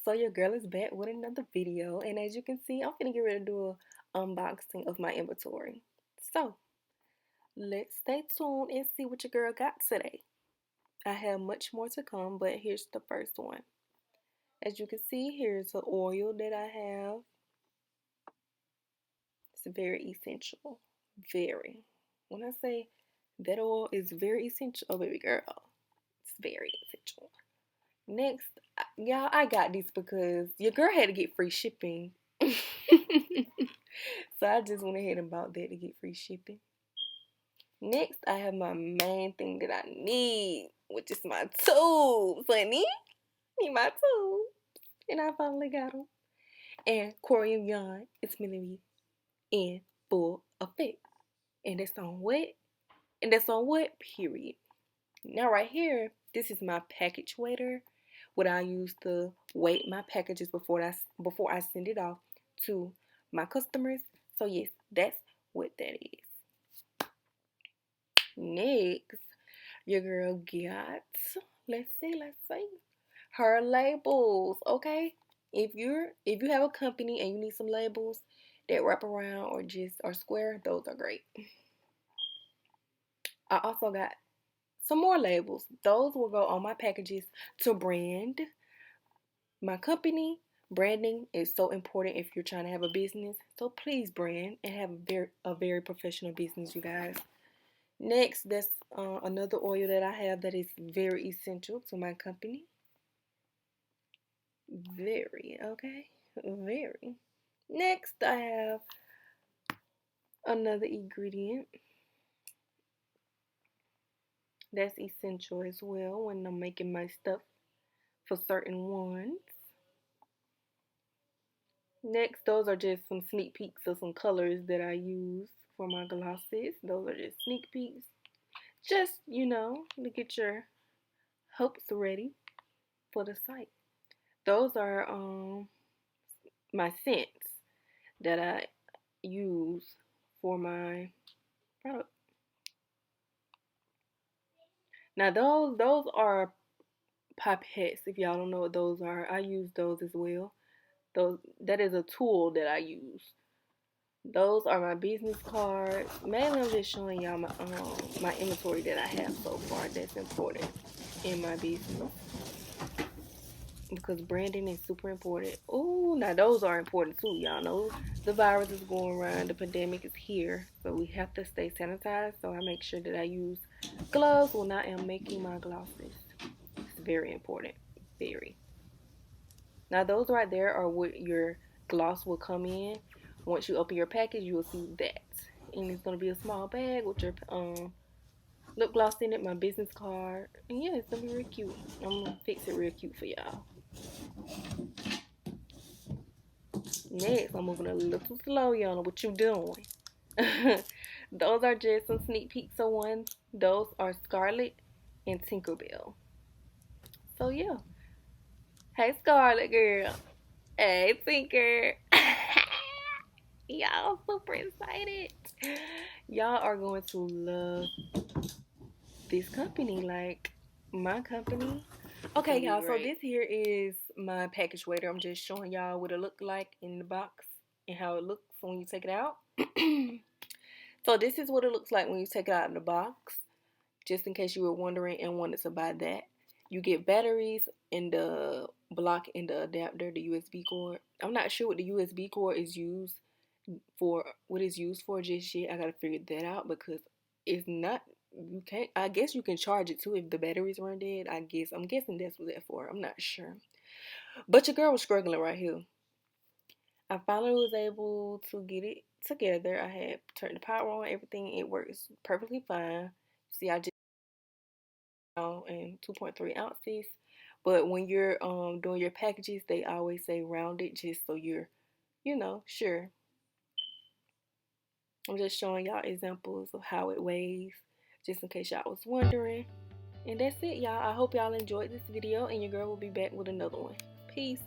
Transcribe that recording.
So your girl is back with another video, and as you can see, I'm gonna get ready to do a unboxing of my inventory. So let's stay tuned and see what your girl got today. I have much more to come, but here's the first one. As you can see, here's the oil that I have. It's very essential. Very. When I say that oil is very essential, oh baby girl, it's very essential. Next, y'all, I got this because your girl had to get free shipping. So I just went ahead and bought that to get free shipping. Next, I have my main thing that I need, which is my tubes, honey. Need my tubes. And I finally got them. And Corium Yarn is going to be in full effect. And that's on what? And that's on what? Period. Now right here, this is my package waiter. What I use to weight my packages before I send it off to my customers. So yes, that's what that is. Next, your girl got, let's see, her labels. Okay, if you have a company and you need some labels that wrap around or just are square, those are great. I also got some more labels. Those will go on my packages to brand my company. Branding is so important if you're trying to have a business. So please brand and have a very professional business, you guys. Next, that's another oil that I have that is very essential to my company. Very, okay? Very. Next, I have another ingredient that's essential as well when I'm making my stuff for certain ones. Next, those are just some sneak peeks of some colors that I use for my glosses. Those are just sneak peeks. Just, to get your hopes ready for the site. Those are my scents that I use for my product. Now those are pipettes. If y'all don't know what those are, I use those as well. That is a tool that I use. Those are my business cards. Mainly, I'm just showing y'all my inventory that I have so far. That's important in my business because branding is super important. Oh, now those are important too. Y'all know the virus is going around. The pandemic is here, so we have to stay sanitized. So I make sure that I use gloves when I am making my glosses. It's very important. Very. Now those right there are what your gloss will come in. Once you open your package, you will see that. And it's going to be a small bag with your lip gloss in it, my business card. And yeah, it's going to be real cute. I'm going to fix it real cute for y'all. Next, I'm moving a little slow, y'all. What you doing? Those are just some sneak peeks of ones. Those are Scarlet and Tinkerbell. So yeah. Hey, Scarlet girl. Hey, Tinker. Y'all super excited. Y'all are going to love this company, like my company. Okay, y'all, so this here is my package waiter. I'm just showing y'all what it looked like in the box and how it looks when you take it out. So this is what it looks like when you take it out of the box, just in case you were wondering and wanted to buy that. You get batteries in the block in the adapter, the USB cord. I'm not sure what the USB cord is used for, what it's used for just yet. I gotta figure that out because it's not, you can't, I guess you can charge it too if the batteries run dead. I'm guessing that's what that's for. I'm not sure. But your girl was struggling right here. I finally was able to get it together. I had turned the power on, everything. It works perfectly fine. See, I just in 2.3 ounces. But when you're doing your packages, they always say round it just so you're, sure. I'm just showing y'all examples of how it weighs, just in case y'all was wondering. And that's it, y'all. I hope y'all enjoyed this video, and your girl will be back with another one. Peace.